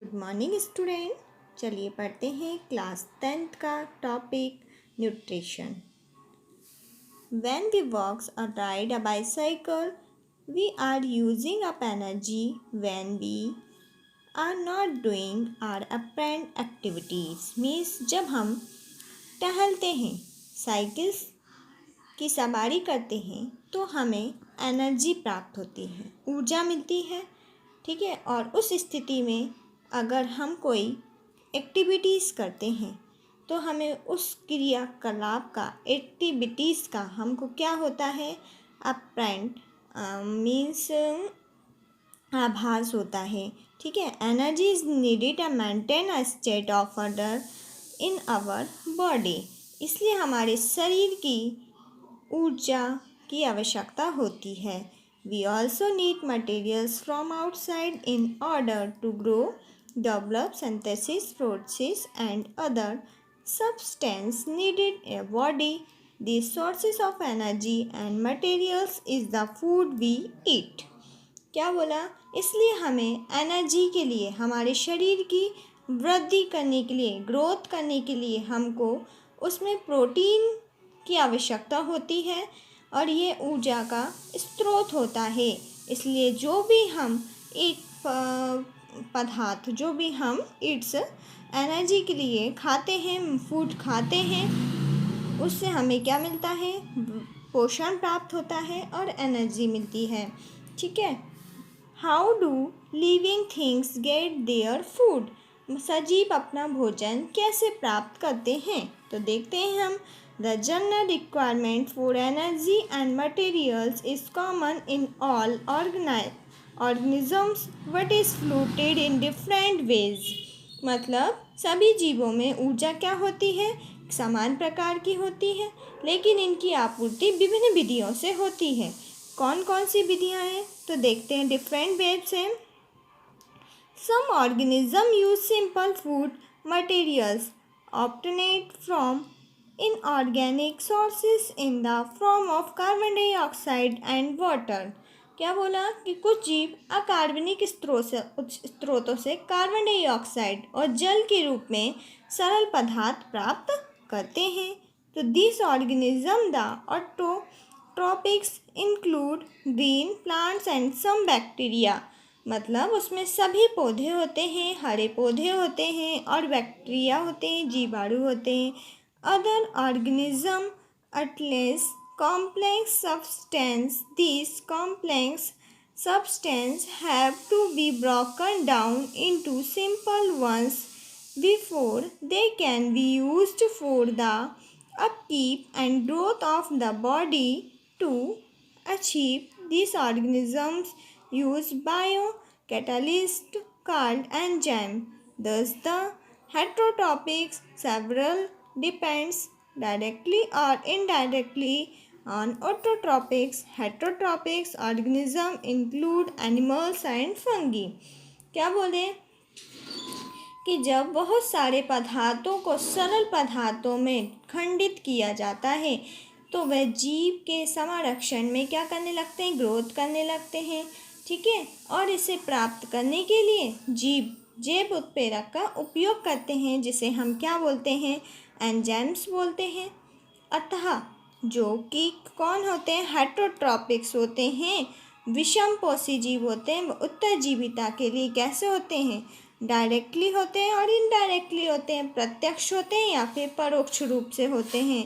Good morning student. चलिए पढ़ते हैं क्लास 10th का topic nutrition. When we walks और ride a bicycle we are using up energy when we are not doing are apparent activities. Means जब हम टहलते हैं, साइकिल्स की सवारी करते हैं तो हमें एनर्जी प्राप्त होती है, ऊर्जा मिलती है। ठीक है। और उस स्थिति में अगर हम कोई एक्टिविटीज़ करते हैं तो हमें उस क्रियाकलाप का एक्टिविटीज़ का हमको क्या होता है, अप्रेंट मीन्स आभास होता है। ठीक है। Energy is needed to maintain a state of order in our body. इसलिए हमारे शरीर की ऊर्जा की आवश्यकता होती है। We also need materials from outside in order to grow, develop, synthesis, process and other substance needed in a body. These sources of energy and materials is the food we eat. क्या बोला? इसलिए हमें energy के लिए, हमारे शरीर की वृद्धि करने के लिए, ग्रोथ करने के लिए हमको उसमें प्रोटीन की आवश्यकता होती है और ये ऊर्जा का स्रोत होता है। इसलिए जो भी हम ईट पदार्थ, जो भी हम ईट्स एनर्जी के लिए खाते हैं, फूड खाते हैं, उससे हमें क्या मिलता है, पोषण प्राप्त होता है और एनर्जी मिलती है। ठीक है। How do living things get their food. सजीव अपना भोजन कैसे प्राप्त करते हैं, तो देखते हैं हम। The general requirement for energy and materials is common in all organisms but is fluted in different ways। मतलब सभी जीवों में ऊर्जा क्या होती है, समान प्रकार की होती है, लेकिन इनकी आपूर्ति विभिन्न विधियों से होती है। कौन कौन सी विधियाँ हैं, तो देखते हैं डिफरेंट वेज से। Some organism use simple food materials obtained from inorganic sources in the form of carbon dioxide and water। क्या बोला कि कुछ जीव अकार्बनिक स्रोतों से कार्बन डाइऑक्साइड और जल के रूप में सरल पदार्थ प्राप्त करते हैं। तो this organism the autotrophics include green plants and some bacteria. मतलब उसमें सभी पौधे होते हैं, हरे पौधे होते हैं और बैक्टीरिया होते हैं, जीवाणु होते हैं। Other organism utilise complex substance. These complex substances have to be broken down into simple ones before they can be used for the upkeep and growth of the body. To achieve these organisms use biocatalysts called enzyme. Thus the heterotropics several depends directly or indirectly on autotropics. Heterotropics organism include animals and fungi। क्या बोले कि जब बहुत सारे पदार्थों को सरल पदार्थों में खंडित किया जाता है तो वह जीव के संरक्षण में क्या करने लगते हैं, ग्रोथ करने लगते हैं। ठीक है। और इसे प्राप्त करने के लिए जीव जैव उत्प्रेरक का उपयोग करते हैं, जिसे हम क्या बोलते हैं, एंजाइम्स बोलते हैं। अतः जो कि कौन होते हैं, हेटरोट्रॉपिक्स होते हैं, विषमपोषी जीव होते हैं। उत्तरजीविता के लिए कैसे होते हैं, डायरेक्टली होते हैं और इनडायरेक्टली होते हैं, प्रत्यक्ष होते हैं या फिर परोक्ष रूप से होते हैं।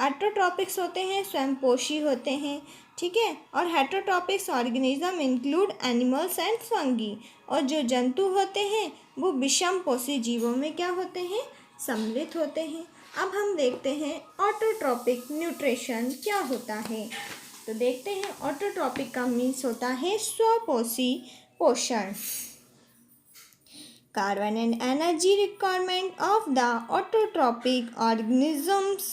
ऑटोट्रॉपिक्स होते हैं, स्वयंपोषी होते हैं। ठीक है। और heterotrophics organism include animals and fungi. और जो जंतु होते हैं वो विषमपोषी जीवों में क्या होते हैं, सम्मिलित होते हैं। अब हम देखते हैं ऑटोट्रॉपिक न्यूट्रिशन क्या होता है। तो देखते हैं ऑटोट्रॉपिक का मीन्स होता है स्वपोषी पोषण। Carbon and energy requirement of the autotrophic organisms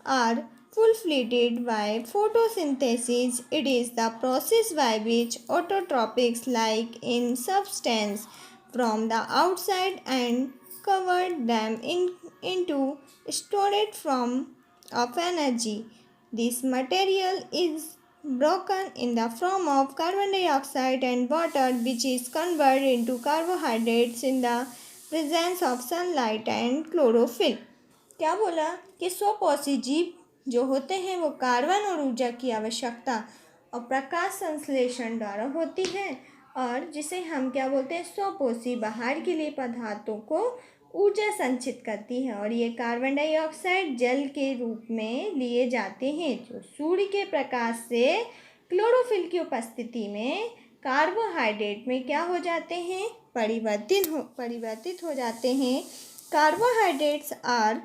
are fulfilled by photosynthesis. It is the process by which autotrophics like in substance from the outside and convert them into storage form of energy. This material is broken in the form of carbon dioxide and water, which is converted into carbohydrates in the presence of sunlight and chlorophyll. क्या बोला कि स्वपोषी जीव जो होते हैं वो carbon और ऊर्जा की आवश्यकता और प्रकाश संश्लेषण द्वारा होती है, और जिसे हम क्या बोलते हैं, स्वपोषी बाहर के लिए पदार्थों को ऊर्जा संचित करती है, और ये कार्बन डाइऑक्साइड जल के रूप में लिए जाते हैं जो सूर्य के प्रकाश से क्लोरोफिल की उपस्थिति में कार्बोहाइड्रेट में क्या हो जाते हैं, परिवर्तित हो जाते हैं। Carbohydrates are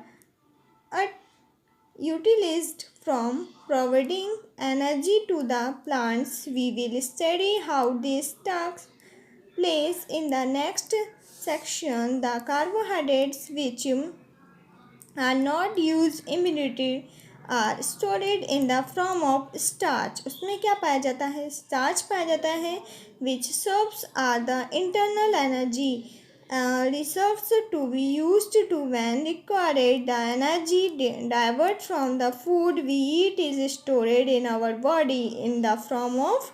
utilized from providing energy to the plants. We will study how this takes place in the next section. The carbohydrates which are not used immediately are stored in the form of starch. उसमें क्या पाया जाता है, starch पाया जाता है, which serves are the internal energy reserves to be used to when required. The energy divert from the food we eat is stored in our body in the form of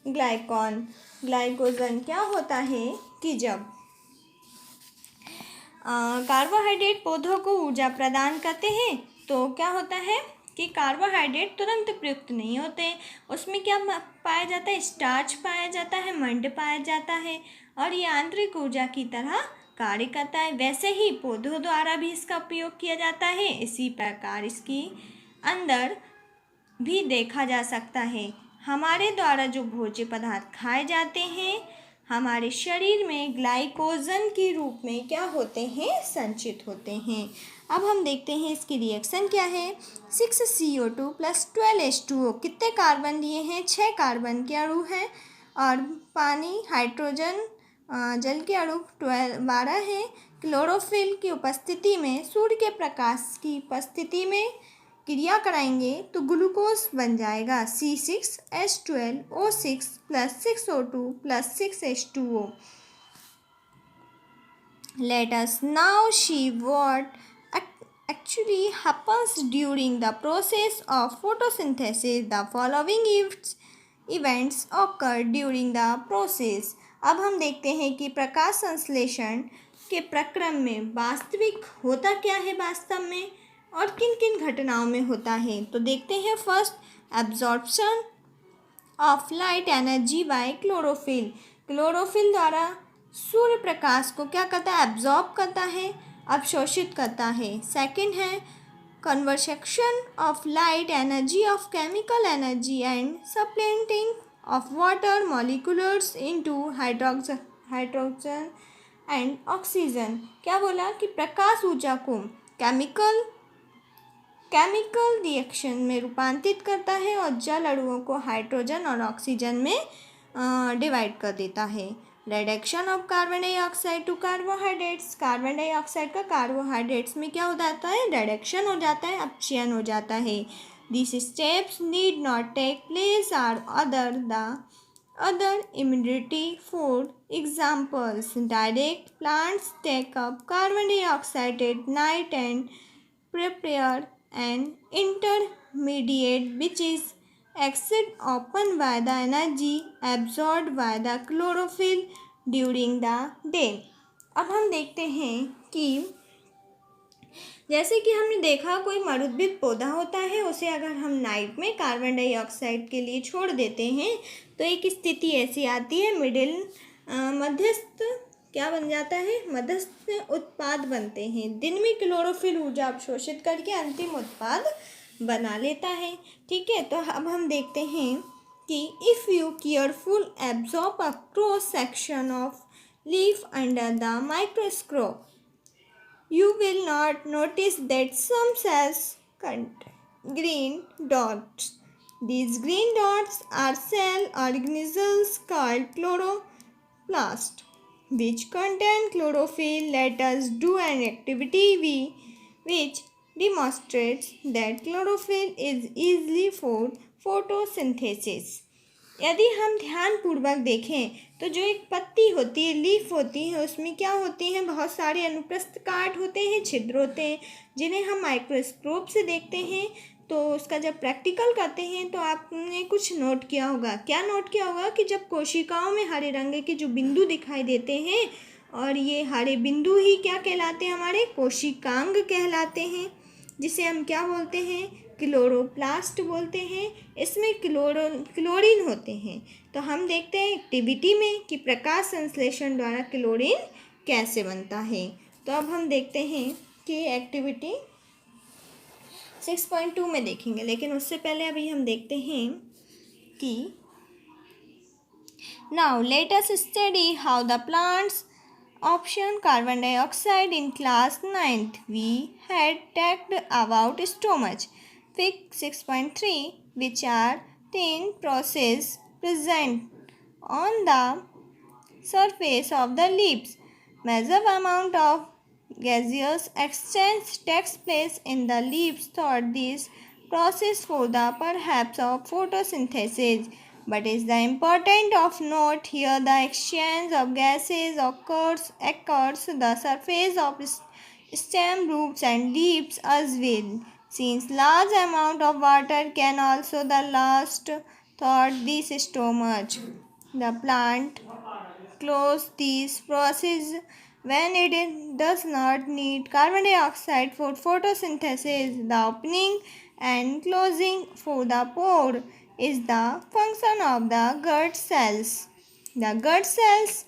glycogen. क्या होता है कि जब carbohydrate पौधों को ऊर्जा प्रदान करते हैं तो क्या होता है कि कार्बोहाइड्रेट तुरंत प्रयुक्त नहीं होते, उसमें क्या पाया जाता है, स्टार्च पाया जाता है, मंड पाया जाता है, और ये आंतरिक ऊर्जा की तरह कार्य करता है। वैसे ही पौधों द्वारा भी इसका उपयोग किया जाता है, इसी प्रकार इसकी अंदर भी देखा जा सकता है। हमारे द्वारा जो भोज्य पदार्थ खाए जाते हैं हमारे शरीर में ग्लाइकोजन के रूप में क्या होते हैं, संचित होते हैं। अब हम देखते हैं इसकी रिएक्शन क्या है। 6CO2 + 12H2O। कितने कार्बन लिए हैं, 6 कार्बन के अणु हैं, और पानी हाइड्रोजन जल के अणु 12 हैं। क्लोरोफिल की उपस्थिति में, सूर्य के प्रकाश की उपस्थिति में क्रिया कराएंगे तो ग्लूकोज बन जाएगा C6H12O6 + 6O2 + 6H2O। Let us now see what actually happens during the process of photosynthesis. The following events occur during the process. अब हम देखते हैं कि प्रकाश संश्लेषण के प्रक्रम में वास्तविक होता क्या है वास्तव में, और किन किन घटनाओं में होता है। तो देखते हैं। First, absorption of light energy by chlorophyll. Chlorophyll द्वारा सूर्य प्रकाश को क्या करता है, एब्जॉर्ब करता है, अवशोषित करता है। सेकंड है conversation of light energy of chemical energy and splitting of water molecules into hydrogen and oxygen. क्या बोला कि प्रकाश ऊर्जा को केमिकल रिएक्शन में रूपांतरित करता है और जल अणुओं को हाइड्रोजन और ऑक्सीजन में डिवाइड कर देता है। Reduction of carbon dioxide to carbohydrates. Carbon dioxide का कार्बोहाइड्रेट्स में क्या हो जाता है, रिडक्शन हो जाता है, अपचयन हो जाता है। This steps need not take place are other immediate food examples. Direct plants take up carbon dioxide at night and prepare an intermediate which is exit open by the energy absorbed by the chlorophyll during the day. अब हम देखते हैं कि जैसे कि हमने देखा कोई मरुद्भिद पौधा होता है, उसे अगर हम नाइट में कार्बन डाइऑक्साइड के लिए छोड़ देते हैं तो एक स्थिति ऐसी आती है, मध्यस्थ क्या बन जाता है, मध्यस्थ उत्पाद बनते हैं। दिन में क्लोरोफिल ऊर्जा अवशोषित करके अंतिम उत्पाद बना लेता है। ठीक है, तो अब हम देखते हैं कि if you careful absorb a cross section of leaf under the microscope you will not notice that some cells contain green dots. These green dots are cell organisms called chloroplasts, which contain chlorophyll. Let us do an activity which demonstrates that chlorophyll is easily for photosynthesis. यदि हम ध्यानपूर्वक देखें तो जो एक पत्ती होती है, लीफ होती है, उसमें क्या होती हैं, बहुत सारे अनुप्रस्थ काट होते हैं, छिद्र होते हैं, जिन्हें हम माइक्रोस्कोप से देखते हैं। तो उसका जब प्रैक्टिकल करते हैं तो आपने कुछ नोट किया होगा। क्या नोट किया होगा कि जब कोशिकाओं में हरे रंग के जो बिंदु दिखाई देते हैं और ये हरे बिंदु ही क्या कहलाते हैं, हमारे कोशिकांग कहलाते हैं, जिसे हम क्या बोलते हैं, क्लोरोप्लास्ट बोलते हैं। इसमें क्लोरीन होते हैं। तो हम देखते हैं एक्टिविटी में कि प्रकाश संश्लेषण द्वारा क्लोरीन कैसे बनता है। तो अब हम देखते हैं कि एक्टिविटी 6.2 में देखेंगे, लेकिन उससे पहले अभी हम देखते हैं कि now let us study how the plants option carbon dioxide in class 9th. We had talked about stomach. Fig 6.3, which are 10 processes present on the surface of the leaves. Massive amount of gaseous exchange takes place in the leaves throughout this process for the purpose of photosynthesis. But is the important of note here the exchange of gases occurs the surface of stem, roots and leaves as well. Since large amount of water can also the last throughout this stomach, the plant close this process when it does not need carbon dioxide for photosynthesis. The opening and closing for the pore is the function of the gut cells. The gut cells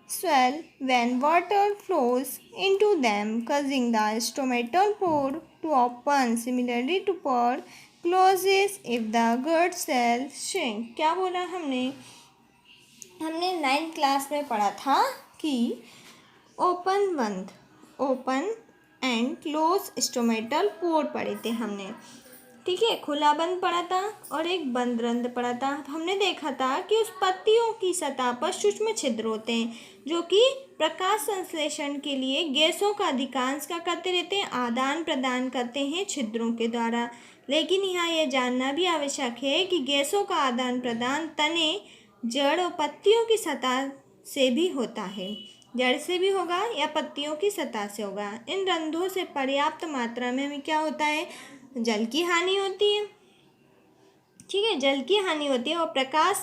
swell when water flows into them, causing the stomatal pore to open. Similarly to pore closes if the gut cells shrink. क्या बोला हमने 9th class में पढ़ा था कि open and close stomatal pore पढ़े थे हमने, ठीक है। खुला बंद पढ़ा था और एक बंद रंध्र पढ़ा था। हमने देखा था कि उस पत्तियों की सतह पर सूक्ष्म छिद्र होते हैं जो कि प्रकाश संश्लेषण के लिए गैसों का अधिकांश क्या करते रहते हैं, आदान प्रदान करते हैं छिद्रों के द्वारा। लेकिन यहाँ यह जानना भी आवश्यक है कि गैसों का आदान प्रदान तने, जड़ और पत्तियों की सतह से भी होता है। जड़ से भी होगा या पत्तियों की सतह से होगा। इन रंध्रों से पर्याप्त मात्रा में हमें क्या होता है, जल की हानि होती है, ठीक है, जल की हानि होती है। और प्रकाश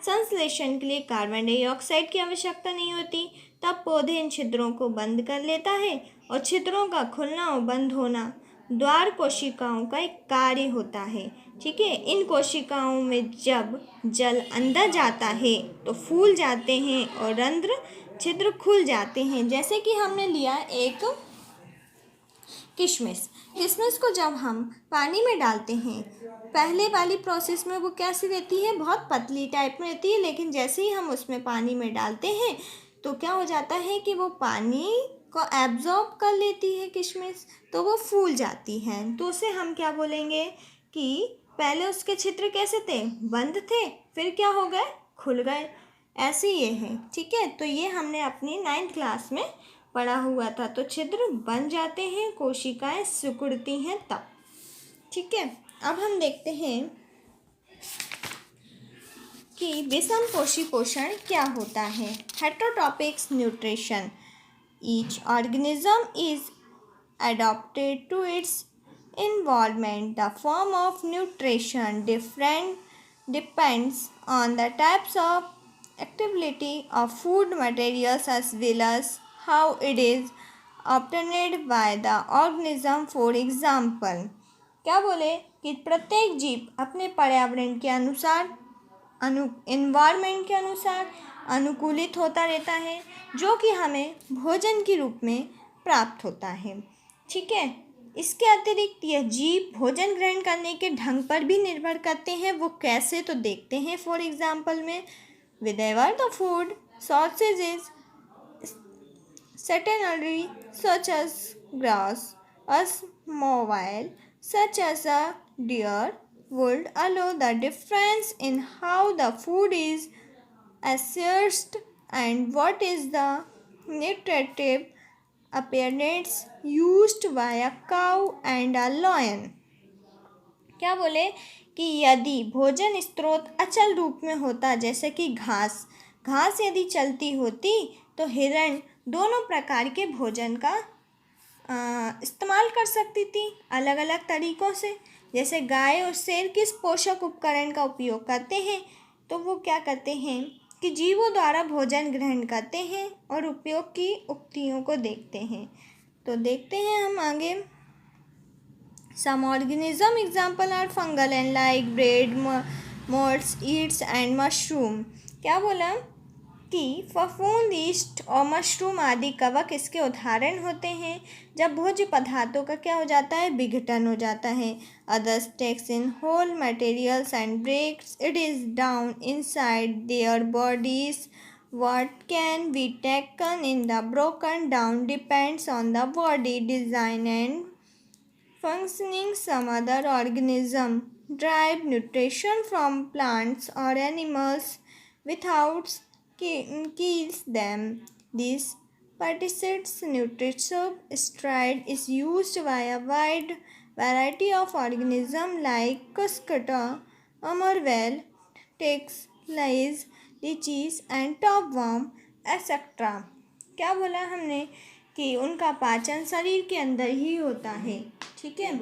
संश्लेषण के लिए कार्बन डाइऑक्साइड की आवश्यकता नहीं होती। तब पौधे इन छिद्रों को बंद कर लेता है और छिद्रों का खुलना और बंद होना द्वार कोशिकाओं का एक कार्य होता है, ठीक है। इन कोशिकाओं में जब जल अंदर जाता है तो फूल जाते हैं और रंध्र छिद्र खुल जाते हैं। जैसे कि हमने लिया एक किशमिश को जब हम पानी में डालते हैं, पहले वाली प्रोसेस में वो कैसी रहती है, बहुत पतली टाइप में रहती है। लेकिन जैसे ही हम उसमें पानी में डालते हैं तो क्या हो जाता है कि वो पानी को एब्जॉर्ब कर लेती है किशमिश, तो वो फूल जाती है। तो उसे हम क्या बोलेंगे कि पहले उसके छिद्र कैसे थे, बंद थे, फिर क्या हो गए, खुल गए। ऐसे ये है, ठीक है। तो ये हमने अपनी 9th क्लास में पढ़ा हुआ था। तो छिद्र बन जाते हैं, कोशिकाएं सिकुड़ती हैं तब, ठीक है। अब हम देखते हैं कि विषम कोशी पोषण क्या होता है। Heterotrophic nutrition, each organism is adapted to its environment. The form of nutrition depends on the types of activity of food materials as well as how it is obtained by the organism. For example, क्या बोले कि प्रत्येक जीव अपने पर्यावरण के अनुसार environment के अनुसार अनुकूलित होता रहता है, जो कि हमें भोजन के रूप में प्राप्त होता है, ठीक है। इसके अतिरिक्त यह जीव भोजन ग्रहण करने के ढंग पर भी निर्भर करते हैं। वो कैसे, तो देखते हैं। फॉर एग्जाम्पल में whenever the food sources is centenary such as grass, as mobile such as a deer would allow the difference in how the food is assessed and what is the nutritive appearance used by a cow and a lion. क्या बोले कि यदि भोजन स्रोत अचल रूप में होता, जैसे कि घास यदि चलती होती तो हिरण दोनों प्रकार के भोजन का इस्तेमाल कर सकती थी अलग अलग तरीक़ों से। जैसे गाय और शेर किस पोषक उपकरण का उपयोग करते हैं, तो वो क्या करते हैं कि जीवों द्वारा भोजन ग्रहण करते हैं और उपयोग की उक्तियों को देखते हैं। तो देखते हैं हम आगे। Some organism example are fungal and like bread, moths, eats and mushroom। क्या बोला कि फफूंद, ईस्ट और मशरूम आदि कवक इसके उदाहरण होते हैं। जब भोज्य पदार्थों का क्या हो जाता है, विघटन हो जाता है। Others takes in whole materials and breaks it is down inside their bodies. What can be taken in the broken down depends on the body design and functioning. Some other organism derive nutrition from plants or animals without kills them. This participants nutritive stride is used by a wide variety of organisms like cuscuta, amorvel, ticks, lice, lychees and topworm, etc. क्या बोला हमने कि उनका पाचन शरीर के अंदर ही होता है। ठीक है,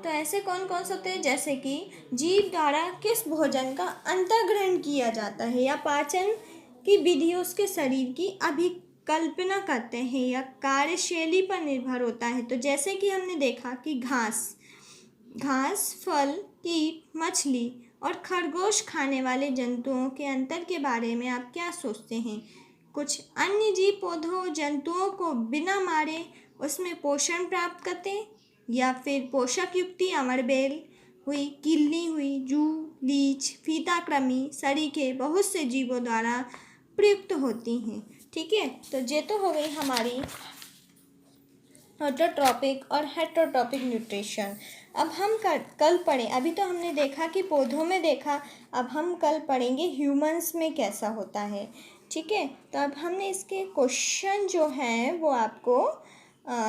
तो ऐसे कौन कौन से होते हैं, जैसे कि जीव द्वारा किस भोजन का अंतर्ग्रहण किया जाता है या पाचन की विधि उसके शरीर की अभिकल्पना करते हैं या कार्यशैली पर निर्भर होता है। तो जैसे कि हमने देखा कि घास, फल, कीट, मछली और खरगोश खाने वाले जंतुओं के अंतर के बारे में आप क्या सोचते हैं? कुछ अन्य जीव पौधों जंतुओं को बिना मारे उसमें पोषण प्राप्त करते हैं, या फिर पोषक युक्ति अमरबेल हुई, किल्ली हुई, जू, लीच, फीताकृमि, सरीखे बहुत से जीवों द्वारा प्रयुक्त होती हैं। ठीक है, तो ये तो हो गई हमारी ऑटोट्रॉपिक और हेटरोट्रॉपिक न्यूट्रिशन। अब हम कल पढ़ें, अभी तो हमने देखा कि पौधों में देखा, अब हम कल पढ़ेंगे ह्यूमंस में कैसा होता है। ठीक है, तो अब हमने इसके क्वेश्चन जो हैं वो आपको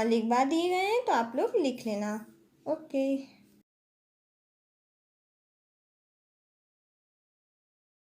लिखवा दिए गए हैं, तो आप लोग लिख लेना। ओके।